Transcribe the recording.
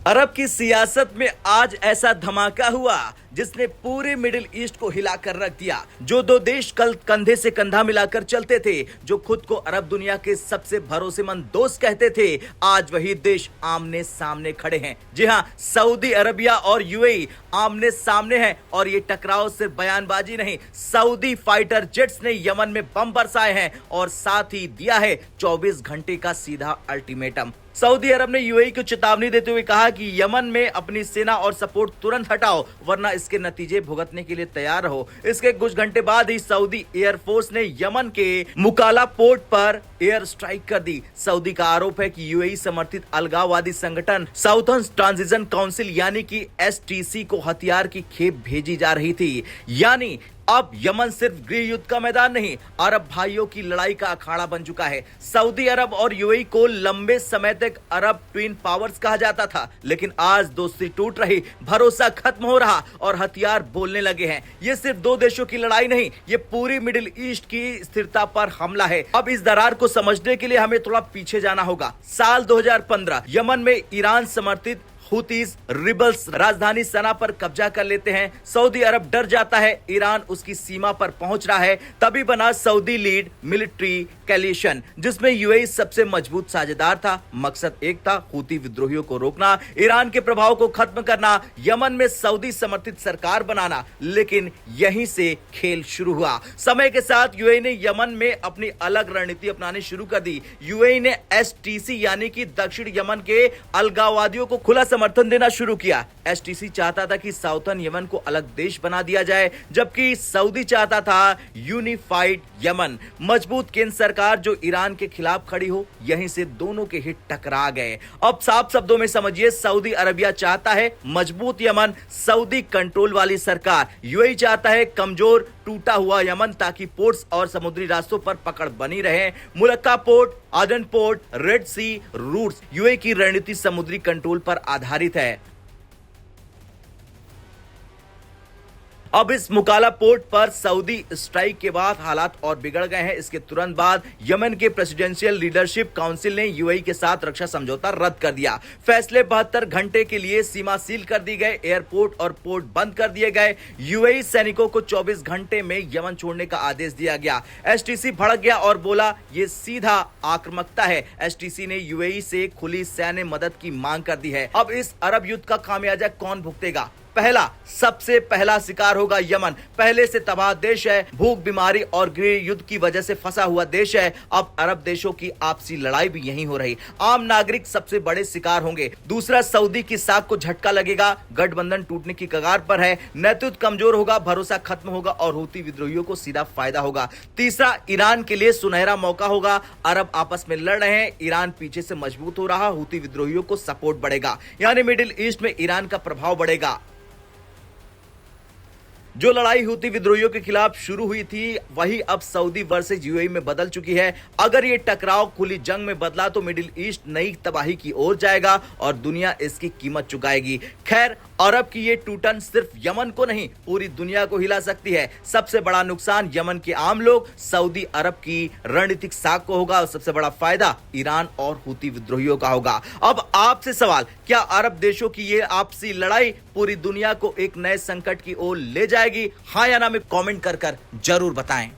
अरब की सियासत में आज ऐसा धमाका हुआ जिसने पूरे मिडिल ईस्ट को हिलाकर रख दिया। जो दो देश कल कंधे से कंधा मिलाकर चलते थे, जो खुद को अरब दुनिया के सबसे भरोसेमंद दोस्त कहते थे, आज वही देश आमने सामने खड़े हैं। जी हां, सऊदी अरबिया और यूएई आमने सामने हैं और ये टकराव सिर्फ बयानबाजी नहीं, सऊदी फाइटर जेट्स ने यमन में बम बरसाए हैं और साथ ही दिया है 24 घंटे का सीधा अल्टीमेटम। सऊदी अरब ने यूएई को चेतावनी देते हुए कहा कि यमन में अपनी सेना और सपोर्ट तुरंत हटाओ, वरना इसके नतीजे भुगतने के लिए तैयार रहो। इसके कुछ घंटे बाद ही सऊदी एयरफोर्स ने यमन के मुकाला पोर्ट पर एयर स्ट्राइक कर दी। सऊदी का आरोप है कि यूएई समर्थित अलगाववादी संगठन साउथर्न ट्रांजिशन काउंसिल यानी कि एसटीसी को हथियार की खेप भेजी जा रही थी। यानी अब यमन सिर्फ गृह युद्ध का मैदान नहीं, अरब भाइयों की लड़ाई का अखाड़ा बन चुका है। सऊदी अरब और यूएई को लंबे समय तक अरब ट्विन पावर्स कहा जाता था, लेकिन आज दोस्ती टूट रही, भरोसा खत्म हो रहा और हथियार बोलने लगे हैं। ये सिर्फ दो देशों की लड़ाई नहीं, ये पूरी मिडिल ईस्ट की स्थिरता पर हमला है। अब इस दरार को समझने के लिए हमें थोड़ा पीछे जाना होगा। साल 2015 यमन में ईरान समर्थित हुतीज रिबल्स राजधानी सना पर कब्जा कर लेते हैं। सऊदी अरब डर जाता है, ईरान उसकी सीमा पर पहुंच रहा है। तभी बना सऊदी लीड मिलिट्री कोलिशन, जिसमें यूएई सबसे मजबूत साझेदार था। मकसद एक था, हुती विद्रोहियों को रोकना, ईरान के प्रभाव को खत्म करना, यमन में सऊदी समर्थित सरकार बनाना। लेकिन यहीं से खेल शुरू हुआ। समय के साथ यूएई ने यमन में अपनी अलग रणनीति अपनानी शुरू कर दी। यूएई ने एसटीसी यानी कि दक्षिण यमन के अलगाववादियों को खुला समर्थन देना शुरू किया। एसटीसी चाहता था कि साउथर्न यमन को अलग देश बना दिया जाए, जबकि सऊदी चाहता था यूनिफाइड यमन, मजबूत केंद्र सरकार जो ईरान के खिलाफ खड़ी हो। यहीं से दोनों के हित टकरा गए। अब साफ शब्दों में समझिए, सऊदी अरबिया चाहता है मजबूत यमन, सऊदी कंट्रोल वाली सरकार। यूएई चाहता है कमजोर टूटा हुआ यमन, ताकि पोर्ट्स और समुद्री रास्तों पर पकड़ बनी रहे। Malacca port, Aden port, red sea routes. UAE की रणनीति समुद्री कंट्रोल पर आधारित है। अब इस मुकाला पोर्ट पर सऊदी स्ट्राइक के बाद हालात और बिगड़ गए हैं। इसके तुरंत बाद यमन के प्रेसिडेंशियल लीडरशिप काउंसिल ने यूएई के साथ रक्षा समझौता रद्द कर दिया। फैसले 72 घंटे के लिए सीमा सील कर दी गए, एयरपोर्ट और पोर्ट बंद कर दिए गए। यूएई सैनिकों को 24 घंटे में यमन छोड़ने का आदेश दिया गया। एसटीसी भड़क गया और बोला यह सीधा आक्रामकता है। एसटीसी ने यूएई से खुली सैन्य मदद की मांग कर दी है। अब इस अरब युद्ध का खामियाजा कौन भुगतेगा? सबसे पहला शिकार होगा यमन। पहले से तबाह देश है, भूख, बीमारी और गृह युद्ध की वजह से फंसा हुआ देश है। अब अरब देशों की आपसी लड़ाई भी यहीं हो रही। आम नागरिक सबसे बड़े शिकार होंगे। दूसरा, सऊदी की साख को झटका लगेगा। गठबंधन टूटने की कगार पर है, नेतृत्व कमजोर होगा, भरोसा खत्म होगा और हुती विद्रोहियों को सीधा फायदा होगा। तीसरा, ईरान के लिए सुनहरा मौका होगा। अरब आपस में लड़ रहे हैं, ईरान पीछे से मजबूत हो रहा, हुती विद्रोहियों को सपोर्ट बढ़ेगा, यानी मिडिल ईस्ट में ईरान का प्रभाव बढ़ेगा। जो लड़ाई हुती विद्रोहियों के खिलाफ शुरू हुई थी, वही अब सऊदी वर्सेस यूएई में बदल चुकी है। अगर ये टकराव खुली जंग में बदला तो मिडिल ईस्ट नई तबाही की ओर जाएगा और दुनिया इसकी कीमत चुकाएगी। खैर, अरब की ये टूटन सिर्फ यमन को नहीं, पूरी दुनिया को हिला सकती है। सबसे बड़ा नुकसान यमन के आम लोग, सऊदी अरब की रणनीतिक साख को होगा और सबसे बड़ा फायदा ईरान और हुती विद्रोहियों का होगा। अब आपसे सवाल, क्या अरब देशों की ये आपसी लड़ाई पूरी दुनिया को एक नए संकट की ओर ले जाएगी? हाँ या ना में कमेंट कर जरूर बताएं।